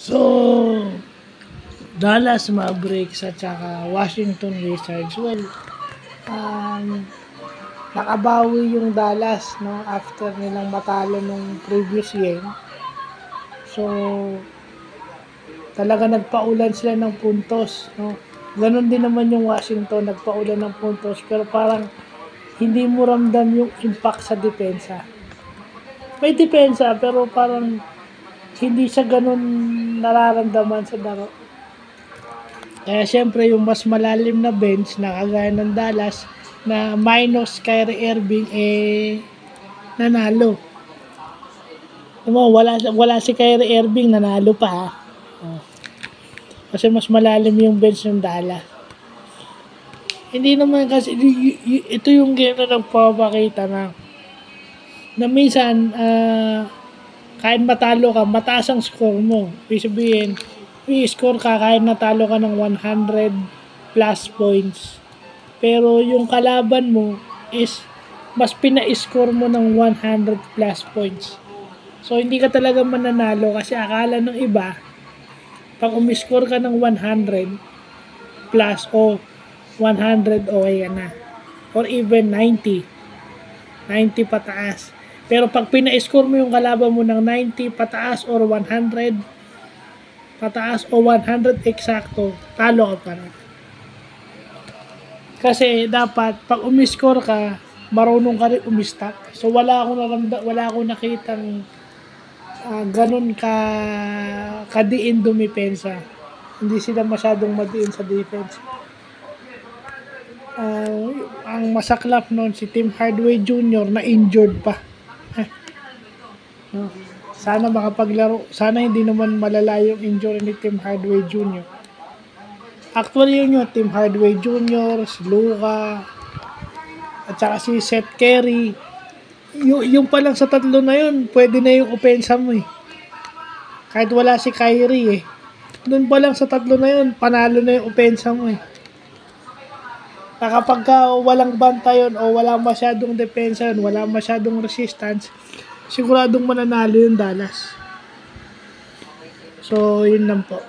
So, Dallas Mavericks at saka Washington Wizards. Well, nakabawi yung Dallas, no, after nilang matalo nung previous game. So, talaga nagpaulan sila ng puntos, no. Ganon din naman yung Washington, nagpaulan ng puntos, pero parang hindi mo ramdam yung impact sa depensa. May depensa, pero parang hindi siya ganun nararamdaman sa laro. Kaya syempre yung mas malalim na bench na kagaya ng Dallas na minus Kyrie Irving nanalo. Wala si Kyrie Irving, nanalo pa ha. Kasi mas malalim yung bench ng Dallas. Hindi naman kasi ito yung game na nagpapakita na minsan kahit matalo ka, mataas ang score mo. Ibig sabihin, i-score ka kahit natalo ka ng 100 plus points. Pero yung kalaban mo is mas pina-score mo ng 100 plus points. So, hindi ka talaga mananalo kasi akala ng iba, pag umiscore ka ng 100 plus o 100 okay na. Or even 90 pataas. Pero pag pina-score mo yung kalaban mo ng 90 pataas or 100 pataas o 100 eksakto, talo ka pa rin. Kasi dapat pag umiscore ka, marunong ka rin umistak. So wala akong nakitang ganun kadiin dumipensa. Hindi sila masyadong madiin sa defense. Ang masaklap noon si Tim Hardaway Jr. na injured pa. Sana makapaglaro. Sana hindi naman malala yung injury ni Tim Hardaway Jr. Actually yun yung Tim Hardaway Jr., si Luka, at saka si Seth Curry. Yung pa lang sa tatlo na yun, pwede na yung opensa mo eh. Kahit wala si Kyrie eh. Doon pa lang sa tatlo na yun, panalo na yung opensa mo eh. Na kapag walang banta yun o wala masyadong depensa yun, wala masyadong resistance, siguradong mananalo yung Dallas. So, yun lang po.